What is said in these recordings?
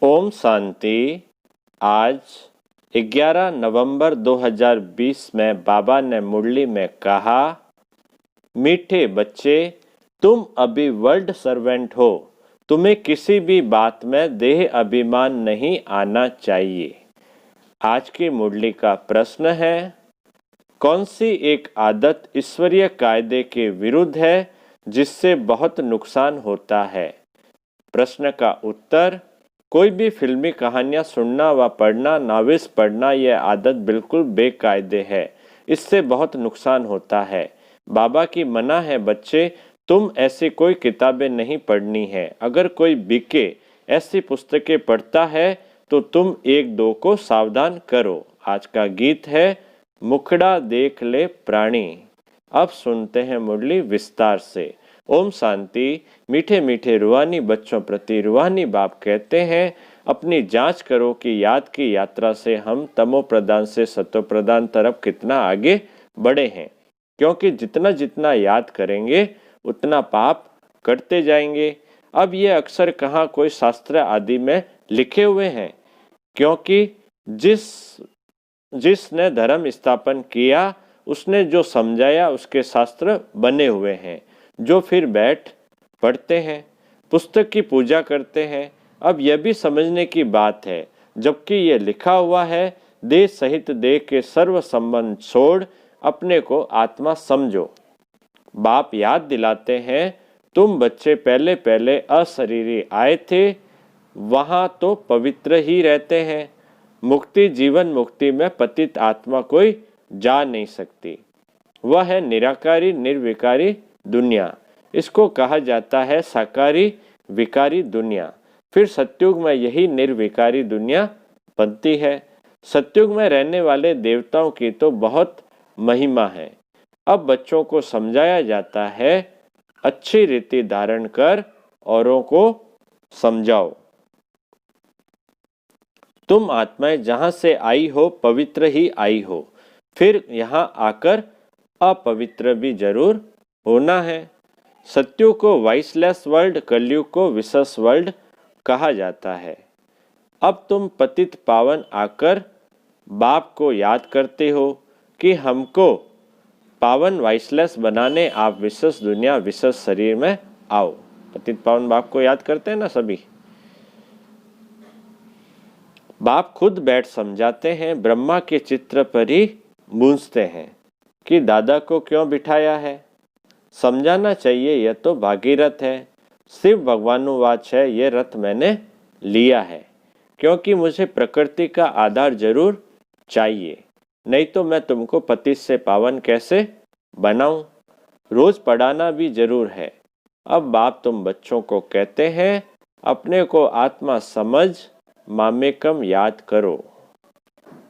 ओम शांति। आज 11 नवंबर 2020 में बाबा ने मुरली में कहा, मीठे बच्चे, तुम अभी वर्ल्ड सर्वेंट हो। तुम्हें किसी भी बात में देह अभिमान नहीं आना चाहिए। आज की मुरली का प्रश्न है, कौन सी एक आदत ईश्वरीय कायदे के विरुद्ध है जिससे बहुत नुकसान होता है। प्रश्न का उत्तर, कोई भी फिल्मी कहानियां सुनना व पढ़ना, नॉवेल्स पढ़ना, यह आदत बिल्कुल बेकायदे है। इससे बहुत नुकसान होता है। बाबा की मना है, बच्चे तुम ऐसी कोई किताबें नहीं पढ़नी है। अगर कोई बीके ऐसी पुस्तकें पढ़ता है तो तुम एक दो को सावधान करो। आज का गीत है, मुखड़ा देख ले प्राणी। अब सुनते हैं मुरली विस्तार से। ओम शांति। मीठे मीठे रूहानी बच्चों प्रति रूहानी बाप कहते हैं, अपनी जांच करो कि याद की यात्रा से हम तमो प्रदान से सतो प्रदान तरफ कितना आगे बढ़े हैं। क्योंकि जितना जितना याद करेंगे उतना पाप करते जाएंगे। अब ये अक्सर कहाँ कोई शास्त्र आदि में लिखे हुए हैं, क्योंकि जिसने धर्म स्थापन किया उसने जो समझाया उसके शास्त्र बने हुए हैं, जो फिर बैठ पढ़ते हैं, पुस्तक की पूजा करते हैं। अब यह भी समझने की बात है, जबकि यह लिखा हुआ है, देह सहित देह के सर्व संबंध छोड़ अपने को आत्मा समझो। बाप याद दिलाते हैं, तुम बच्चे पहले पहले अशरीरी आए थे, वहां तो पवित्र ही रहते हैं। मुक्ति जीवन मुक्ति में पतित आत्मा कोई जा नहीं सकती। वह है निराकारी निर्विकारी दुनिया। इसको कहा जाता है साकारी विकारी दुनिया। फिर सत्युग में यही निर्विकारी दुनिया बनती है। सत्युग में रहने वाले देवताओं की तो बहुत महिमा है। अब बच्चों को समझाया जाता है, अच्छी रीति धारण कर औरों को समझाओ। तुम आत्माएं जहां से आई हो पवित्र ही आई हो, फिर यहां आकर अपवित्र भी जरूर होना है। सत्युग को वाइसलेस वर्ल्ड, कलयुग को विशेष वर्ल्ड कहा जाता है। अब तुम पतित पावन आकर बाप को याद करते हो कि हमको पावन वाइसलेस बनाने आप विशेष दुनिया विशेष शरीर में आओ। पतित पावन बाप को याद करते हैं ना सभी। बाप खुद बैठ समझाते हैं, ब्रह्मा के चित्र पर ही मूंझते हैं कि दादा को क्यों बिठाया है। समझाना चाहिए, यह तो भागीरथ है, शिव भगवानुवाच है, यह रथ मैंने लिया है, क्योंकि मुझे प्रकृति का आधार जरूर चाहिए, नहीं तो मैं तुमको पतित से पावन कैसे बनाऊं। रोज पढ़ाना भी जरूर है। अब बाप तुम बच्चों को कहते हैं, अपने को आत्मा समझ मामेकम याद करो।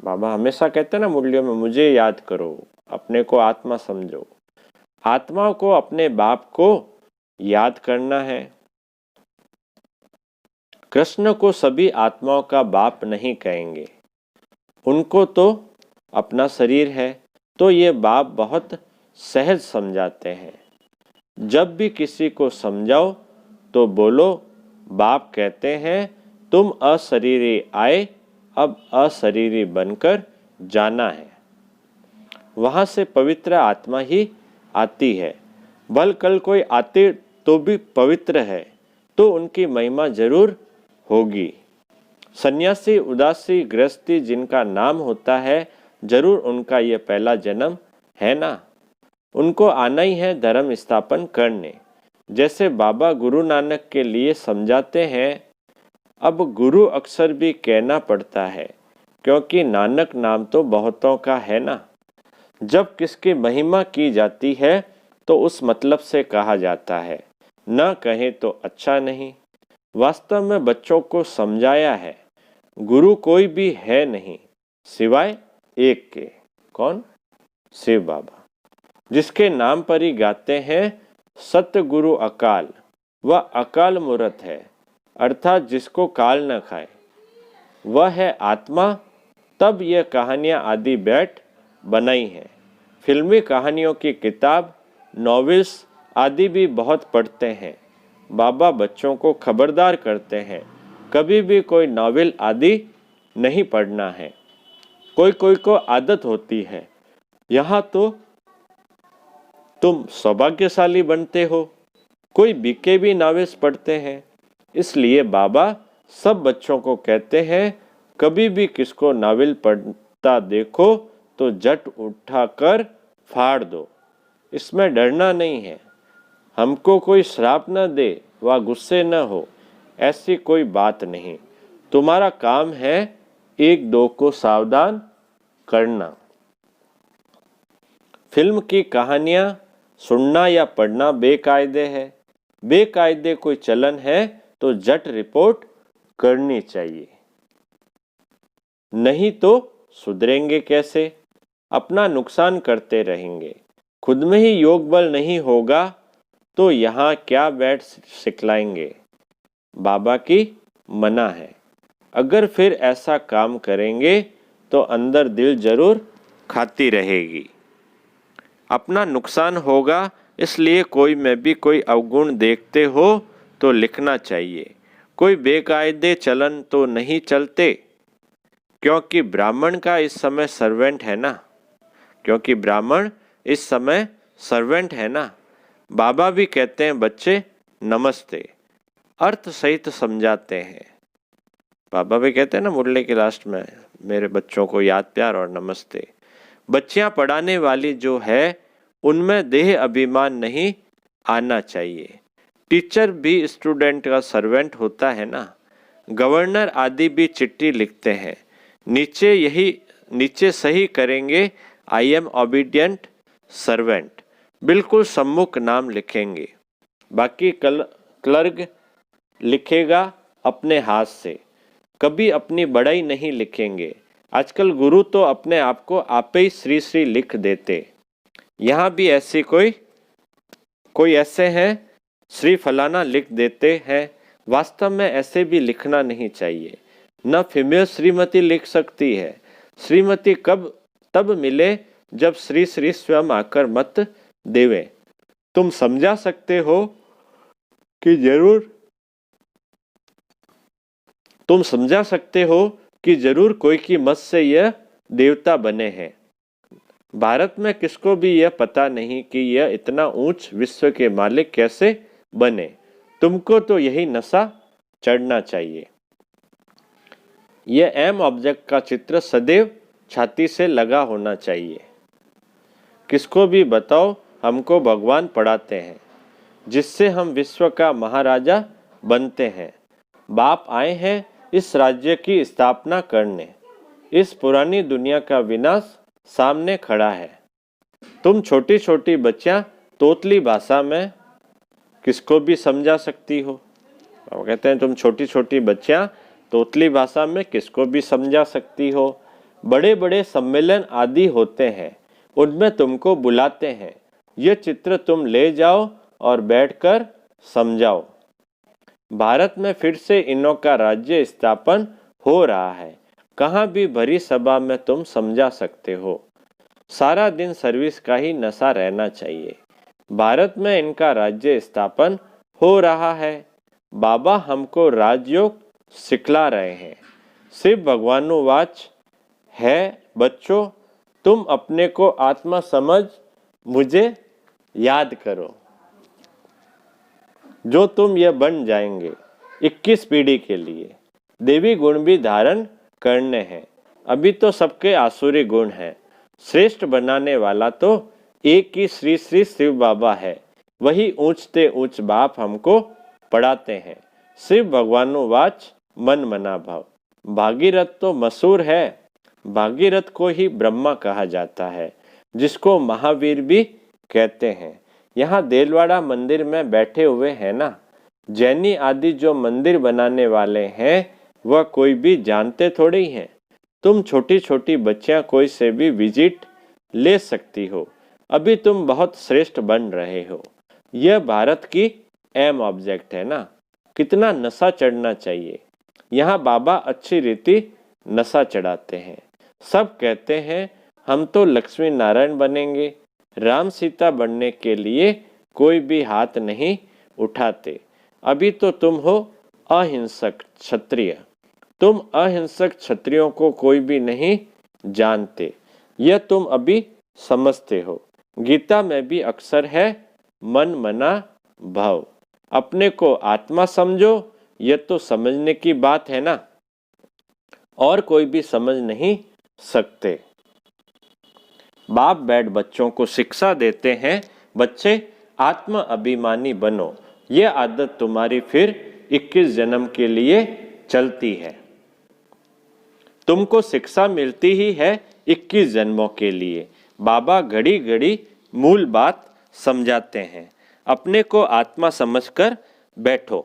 बाबा हमेशा कहते हैं ना मुरलियों में, मुझे याद करो, अपने को आत्मा समझो। आत्मा को अपने बाप को याद करना है। कृष्ण को सभी आत्माओं का बाप नहीं कहेंगे, उनको तो अपना शरीर है, तो ये बाप बहुत सहज समझाते हैं। जब भी किसी को समझाओ तो बोलो, बाप कहते हैं, तुम अशरीरी आए, अब अशरीरी बनकर जाना है। वहां से पवित्र आत्मा ही आती है। भल कल कोई आते तो भी पवित्र है, तो उनकी महिमा जरूर होगी। सन्यासी उदासी गृहस्थी जिनका नाम होता है, जरूर उनका यह पहला जन्म है ना। उनको आना ही है धर्म स्थापन करने। जैसे बाबा गुरु नानक के लिए समझाते हैं, अब गुरु अक्सर भी कहना पड़ता है, क्योंकि नानक नाम तो बहुतों का है ना। जब किसकी महिमा की जाती है तो उस मतलब से कहा जाता है, न कहे तो अच्छा नहीं। वास्तव में बच्चों को समझाया है, गुरु कोई भी है नहीं सिवाय एक के। कौन? शिव बाबा, जिसके नाम पर ही गाते हैं, सत्य गुरु अकाल, वह अकाल मूर्त है, अर्थात जिसको काल न खाए, वह है आत्मा। तब यह कहानियां आदि बैठ बनाई हैं। फिल्मी कहानियों की किताब, नॉवेल्स आदि भी बहुत पढ़ते हैं। बाबा बच्चों को खबरदार करते हैं, कभी भी कोई नॉवेल आदि नहीं पढ़ना है। कोई कोई को आदत होती है, यहाँ तो तुम सौभाग्यशाली बनते हो। कोई बीके भी नॉवेल्स पढ़ते हैं। इसलिए बाबा सब बच्चों को कहते हैं, कभी भी किसको नॉवेल पढ़ता देखो तो झट उठाकर फाड़ दो। इसमें डरना नहीं है। हमको कोई श्राप न दे व गुस्से न हो, ऐसी कोई बात नहीं। तुम्हारा काम है एक दो को सावधान करना। फिल्म की कहानियां सुनना या पढ़ना बेकायदे है। बेकायदे कोई चलन है तो झट रिपोर्ट करनी चाहिए, नहीं तो सुधरेंगे कैसे? अपना नुकसान करते रहेंगे। खुद में ही योग बल नहीं होगा तो यहाँ क्या बैठ सिखलाएंगे? बाबा की मना है। अगर फिर ऐसा काम करेंगे तो अंदर दिल जरूर खाती रहेगी। अपना नुकसान होगा, इसलिए कोई में भी कोई अवगुण देखते हो तो लिखना चाहिए। कोई बेकायदे चलन तो नहीं चलते, क्योंकि ब्राह्मण का इस समय सर्वेंट है ना। क्योंकि ब्राह्मण इस समय सर्वेंट है ना। बाबा भी कहते हैं बच्चे नमस्ते, अर्थ सहित समझाते हैं। बाबा भी कहते हैं ना मुरली के लास्ट में, मेरे बच्चों को याद प्यार और नमस्ते। बच्चियां पढ़ाने वाली जो है उनमें देह अभिमान नहीं आना चाहिए। टीचर भी स्टूडेंट का सर्वेंट होता है ना। गवर्नर आदि भी चिट्ठी लिखते हैं, नीचे सही करेंगे, आई एम ओबीडियंट सर्वेंट, बिल्कुल सम्मुख नाम लिखेंगे। बाकी क्लर्क लिखेगा अपने हाथ से, कभी अपनी बड़ाई नहीं लिखेंगे। आजकल गुरु तो अपने आप को आप ही श्री श्री लिख देते। यहाँ भी ऐसे कोई ऐसे हैं श्री फलाना लिख देते हैं। वास्तव में ऐसे भी लिखना नहीं चाहिए। न फीमेल श्रीमती लिख सकती है। श्रीमती कब तब मिले जब श्री श्री स्वयं आकर मत देवे। तुम समझा सकते हो कि जरूर कोई की मत से यह देवता बने हैं। भारत में किसको भी यह पता नहीं कि यह इतना ऊंच विश्व के मालिक कैसे बने। तुमको तो यही नशा चढ़ना चाहिए। यह एम ऑब्जेक्ट का चित्र सदैव छाती से लगा होना चाहिए। किसको भी बताओ हमको भगवान पढ़ाते हैं, जिससे हम विश्व का महाराजा बनते हैं। बाप आए हैं इस राज्य की स्थापना करने। इस पुरानी दुनिया का विनाश सामने खड़ा है। तुम छोटी छोटी बच्चियां तोतली भाषा में किसको भी समझा सकती हो। वो कहते हैं तुम छोटी छोटी बच्चियां तोतली भाषा में किसको भी समझा सकती हो। बड़े बड़े सम्मेलन आदि होते हैं, उनमें तुमको बुलाते हैं। यह चित्र तुम ले जाओ और बैठकर समझाओ। भारत में फिर से इनों का राज्य स्थापन हो रहा है। कहाँ भी भरी सभा में तुम समझा सकते हो। सारा दिन सर्विस का ही नशा रहना चाहिए। भारत में इनका राज्य स्थापन हो रहा है। बाबा हमको राजयोग सिखला रहे हैं। शिव भगवानुवाच है, बच्चों तुम अपने को आत्मा समझ मुझे याद करो, जो तुम यह बन जाएंगे। 21 पीढ़ी के लिए देवी गुण भी धारण करने हैं। अभी तो सबके आसुरी गुण हैं। श्रेष्ठ बनाने वाला तो एक ही श्री श्री शिव बाबा है। वही ऊंचते ऊंच बाप हमको पढ़ाते हैं। शिव भगवानुवाच मन मना भाव। भागीरथ तो मशहूर है। भागीरथ को ही ब्रह्मा कहा जाता है, जिसको महावीर भी कहते हैं। यहाँ देलवाड़ा मंदिर में बैठे हुए हैं ना, जैनी आदि जो मंदिर बनाने वाले हैं, वह कोई भी जानते थोड़ी हैं। तुम छोटी छोटी बच्चियां कोई से भी विजिट ले सकती हो। अभी तुम बहुत श्रेष्ठ बन रहे हो। यह भारत की एम ऑब्जेक्ट है ना। कितना नशा चढ़ना चाहिए। यहाँ बाबा अच्छी रीति नशा चढ़ाते हैं। सब कहते हैं हम तो लक्ष्मी नारायण बनेंगे। राम सीता बनने के लिए कोई भी हाथ नहीं उठाते। अभी तो तुम हो अहिंसक क्षत्रिय। तुम अहिंसक क्षत्रियों को कोई भी नहीं जानते, यह तुम अभी समझते हो। गीता में भी अक्सर है मन मना भव। अपने को आत्मा समझो, यह तो समझने की बात है ना, और कोई भी समझ नहीं सकते। बाप बैठ बच्चों को शिक्षा देते हैं, बच्चे आत्म अभिमानी बनो। यह आदत तुम्हारी फिर 21 जन्म के लिए चलती है। तुमको शिक्षा मिलती ही है 21 जन्मों के लिए। बाबा घड़ी घड़ी मूल बात समझाते हैं, अपने को आत्मा समझकर बैठो।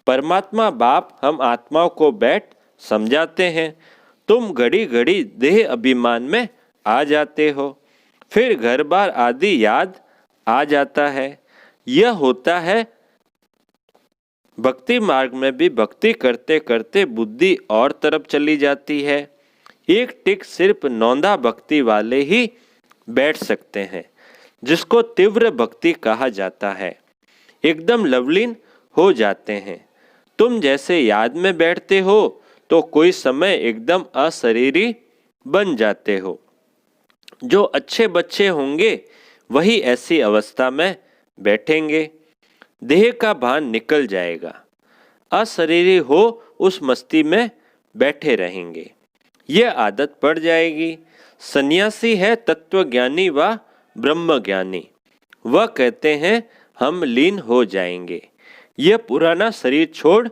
परमात्मा बाप हम आत्माओं को बैठ समझाते हैं। तुम घड़ी घड़ी देह अभिमान में आ जाते हो, फिर घर बार आदि याद आ जाता है। यह होता है भक्ति मार्ग में भी। भक्ति करते करते बुद्धि और तरफ चली जाती है। एक टिक सिर्फ नौंधा भक्ति वाले ही बैठ सकते हैं, जिसको तीव्र भक्ति कहा जाता है। एकदम लवलीन हो जाते हैं। तुम जैसे याद में बैठते हो तो कोई समय एकदम अशरीरी बन जाते हो। जो अच्छे बच्चे होंगे वही ऐसी अवस्था में बैठेंगे। देह का भान निकल जाएगा, अशरीरी हो उस मस्ती में बैठे रहेंगे। यह आदत पड़ जाएगी। सन्यासी है तत्वज्ञानी व ब्रह्मज्ञानी, वह कहते हैं हम लीन हो जाएंगे। यह पुराना शरीर छोड़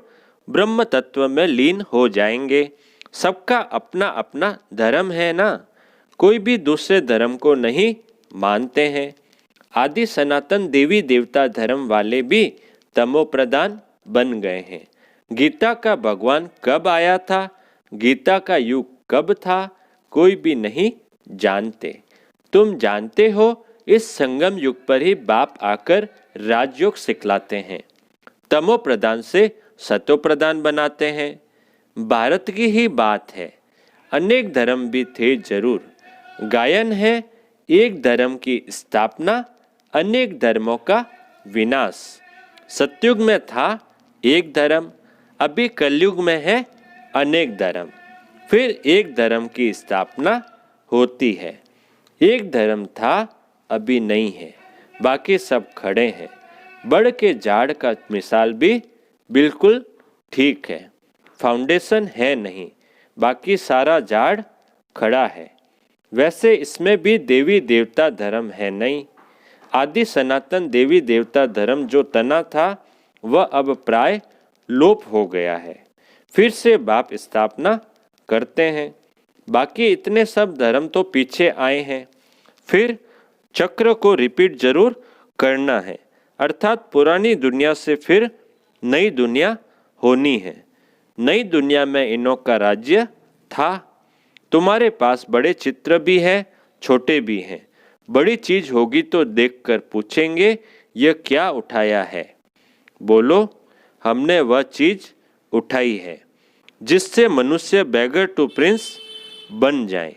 ब्रह्म तत्व में लीन हो जाएंगे। सबका अपना अपना धर्म है ना, कोई भी दूसरे धर्म को नहीं मानते हैं। आदि सनातन देवी देवता धर्म वाले भी तमो प्रधान बन गए हैं। गीता का भगवान कब आया था, गीता का युग कब था, कोई भी नहीं जानते। तुम जानते हो इस संगम युग पर ही बाप आकर राजयोग सिखलाते हैं, तमो प्रधान से सतो प्रधान बनाते हैं। भारत की ही बात है, अनेक धर्म भी थे जरूर। गायन है एक धर्म की स्थापना, अनेक धर्मों का विनाश। सतयुग में था एक धर्म, अभी कलयुग में है अनेक धर्म। फिर एक धर्म की स्थापना होती है। एक धर्म था अभी नहीं है, बाकी सब खड़े हैं। बड़ के झाड़ का मिसाल भी बिल्कुल ठीक है। फाउंडेशन है नहीं, बाकी सारा झाड़ खड़ा है। वैसे इसमें भी देवी देवता धर्म है नहीं। आदि सनातन देवी देवता धर्म जो तना था वह अब प्राय लोप हो गया है। फिर से बाप स्थापना करते हैं। बाकी इतने सब धर्म तो पीछे आए हैं। फिर चक्र को रिपीट जरूर करना है, अर्थात पुरानी दुनिया से फिर नई दुनिया होनी है। नई दुनिया में इनों का राज्य था। तुम्हारे पास बड़े चित्र भी हैं, छोटे भी हैं। बड़ी चीज होगी तो देखकर पूछेंगे यह क्या उठाया है। बोलो हमने वह चीज उठाई है जिससे मनुष्य बैगर टू प्रिंस बन जाए।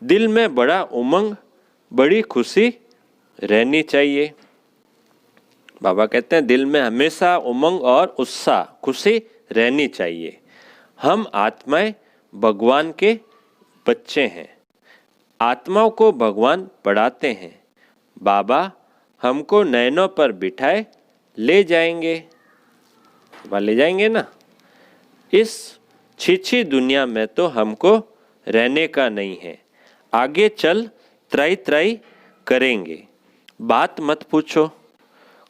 दिल में बड़ा उमंग, बड़ी खुशी रहनी चाहिए। बाबा कहते हैं दिल में हमेशा उमंग और उत्साह, खुशी रहनी चाहिए। हम आत्माएं भगवान के बच्चे हैं। आत्माओं को भगवान पढ़ाते हैं। बाबा हमको नैनों पर बिठाए ले जाएंगे। बाबा ले जाएंगे ना। इस छीछी दुनिया में तो हमको रहने का नहीं है। आगे चल त्राई त्राई करेंगे। बात मत पूछो।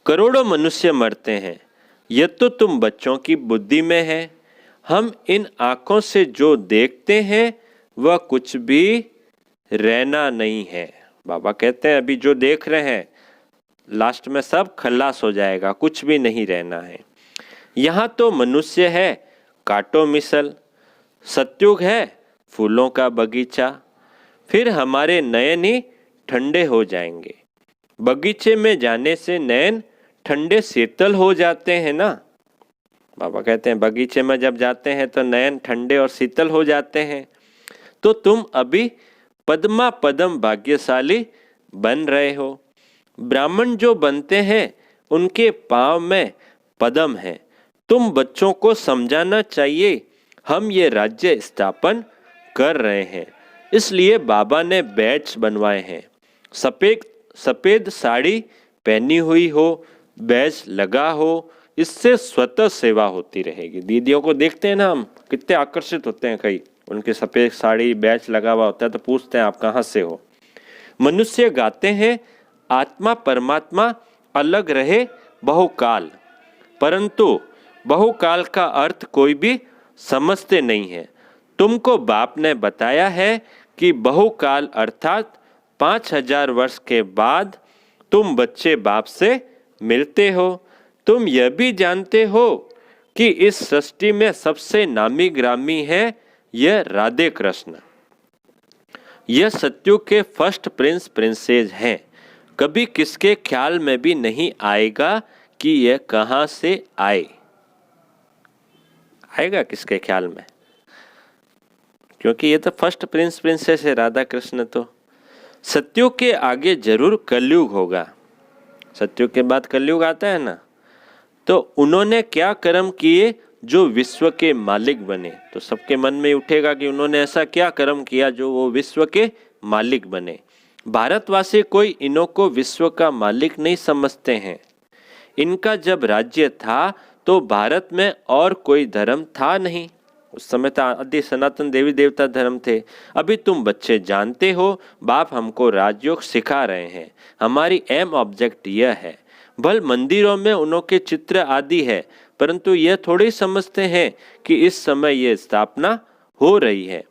करोड़ों मनुष्य मरते हैं, यह तो तुम बच्चों की बुद्धि में है। हम इन आँखों से जो देखते हैं वह कुछ भी रहना नहीं है। बाबा कहते हैं अभी जो देख रहे हैं लास्ट में सब खल्लास हो जाएगा, कुछ भी नहीं रहना है। यहाँ तो मनुष्य है कांटो मिसल, सतयुग है फूलों का बगीचा। फिर हमारे नयन ही ठंडे हो जाएंगे। बगीचे में जाने से नयन ठंडे शीतल हो जाते हैं ना। बाबा कहते हैं बगीचे में जब जाते हैं तो नयन ठंडे और शीतल हो जाते हैं। तो तुम अभी पद्मा पदम भाग्यशाली बन रहे हो। ब्राह्मण जो बनते हैं उनके पांव में पद्म है, तुम बच्चों को समझाना चाहिए हम ये राज्य स्थापन कर रहे हैं, इसलिए बाबा ने बैच बनवाए हैं। सफेद सफेद साड़ी पहनी हुई हो, बैच लगा हो, इससे स्वतः सेवा होती रहेगी। दीदियों को देखते हैं ना हम, कितने आकर्षित होते हैं, कई उनके सफेद साड़ी बैच लगा हुआ होता है तो पूछते हैं आप कहाँ से हो। मनुष्य गाते हैं आत्मा परमात्मा अलग रहे बहुकाल, परंतु बहुकाल का अर्थ कोई भी समझते नहीं है। तुमको बाप ने बताया है कि बहुकाल अर्थात 5000 वर्ष के बाद तुम बच्चे बाप से मिलते हो। तुम यह भी जानते हो कि इस सृष्टि में सबसे नामी ग्रामी है यह राधे कृष्ण। यह सत्युग के फर्स्ट प्रिंस प्रिंसेस हैं। कभी किसके ख्याल में भी नहीं आएगा कि यह कहाँ से आए। आएगा किसके ख्याल में? क्योंकि ये तो फर्स्ट प्रिंस प्रिंसेस है राधा कृष्ण। तो सत्युग के आगे जरूर कलयुग होगा। सत्युग के बाद कलयुग आता है ना। तो उन्होंने क्या कर्म किए जो विश्व के मालिक बने। तो सबके मन में उठेगा कि उन्होंने ऐसा क्या कर्म किया जो वो विश्व के मालिक बने। भारतवासी कोई इन्हों को विश्व का मालिक नहीं समझते हैं। इनका जब राज्य था तो भारत में और कोई धर्म था नहीं। उस समय तो आदि सनातन देवी देवता धर्म थे। अभी तुम बच्चे जानते हो बाप हमको राजयोग सिखा रहे हैं। हमारी एम ऑब्जेक्ट यह है। भल मंदिरों में उन्हों के चित्र आदि है, परंतु यह थोड़ी समझते हैं कि इस समय यह स्थापना हो रही है।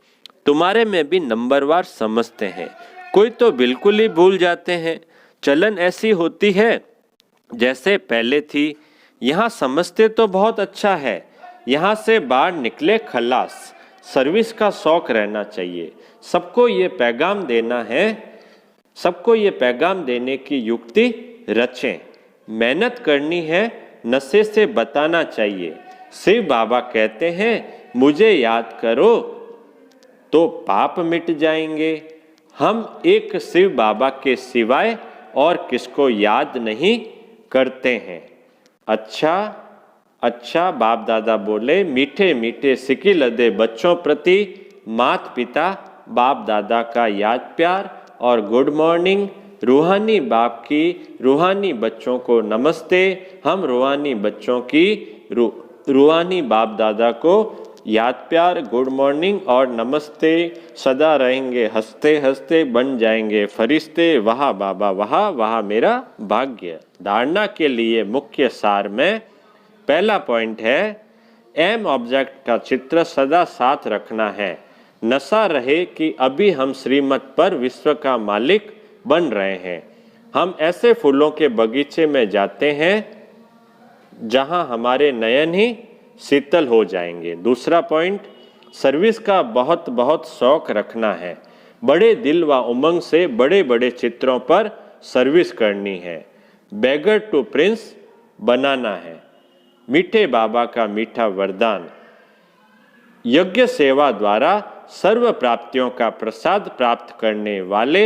तुम्हारे में भी नंबरवार समझते हैं, कोई तो बिल्कुल ही भूल जाते हैं। चलन ऐसी होती है जैसे पहले थी। यहाँ समझते तो बहुत अच्छा है, यहाँ से बाहर निकले खलास। सर्विस का शौक रहना चाहिए। सबको ये पैगाम देना है, सबको ये पैगाम देने की युक्ति रचें। मेहनत करनी है, नशे से बताना चाहिए। शिव बाबा कहते हैं मुझे याद करो तो पाप मिट जाएंगे। हम एक शिव बाबा के सिवाय और किसको याद नहीं करते हैं। अच्छा बाप दादा बोले मीठे मीठे सिक्की लदे बच्चों प्रति माता पिता बाप दादा का याद प्यार और गुड मॉर्निंग। रूहानी बाप की रूहानी बच्चों को नमस्ते। हम रूहानी बच्चों की रूहानी बाप दादा को याद प्यार गुड मॉर्निंग और नमस्ते। सदा रहेंगे हंसते हंसते, बन जाएंगे फरिश्ते। वाह बाबा वाह वाह मेरा भाग्य। धारणा के लिए मुख्य सार में पहला पॉइंट है एम ऑब्जेक्ट का चित्र सदा साथ रखना है। नशा रहे कि अभी हम श्रीमत पर विश्व का मालिक बन रहे हैं। हम ऐसे फूलों के बगीचे में जाते हैं जहां हमारे नयन ही शीतल हो जाएंगे। दूसरा पॉइंट सर्विस का बहुत बहुत शौक रखना है। बड़े दिल व उमंग से बड़े बड़े चित्रों पर सर्विस करनी है। बेगर टू प्रिंस बनाना है। मीठे बाबा का मीठा वरदान। यज्ञ सेवा द्वारा सर्व प्राप्तियों का प्रसाद प्राप्त करने वाले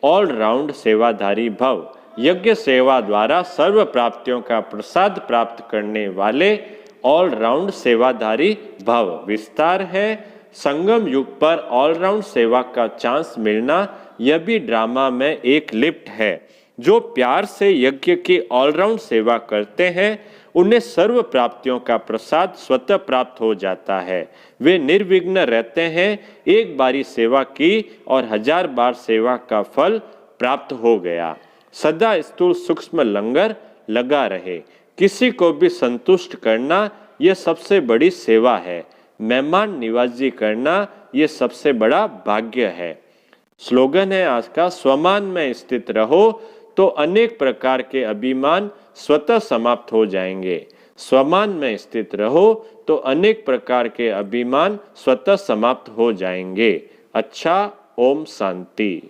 ऑलराउंड सेवाधारी भव। यज्ञ सेवा द्वारा सर्व प्राप्तियों का प्रसाद प्राप्त करने वाले ऑलराउंड सेवाधारी भव। विस्तार है संगम युग पर ऑलराउंड सेवा का चांस मिलना यह भी ड्रामा में एक लिफ्ट है। जो प्यार से यज्ञ की ऑलराउंड सेवा करते हैं उन्हें सर्व प्राप्तियों का प्रसाद स्वतः प्राप्त हो जाता है। वे निर्विघ्न रहते हैं। एक बारी सेवा की और 1000 बार सेवा का फल प्राप्त हो गया। सदा स्थूल सूक्ष्म लंगर लगा रहे। किसी को भी संतुष्ट करना यह सबसे बड़ी सेवा है। मेहमान निवाजी करना यह सबसे बड़ा भाग्य है। स्लोगन है आज का, स्वमान में स्थित रहो तो अनेक प्रकार के अभिमान स्वतः समाप्त हो जाएंगे। स्वमान में स्थित रहो तो अनेक प्रकार के अभिमान स्वतः समाप्त हो जाएंगे। अच्छा, ओम शांति।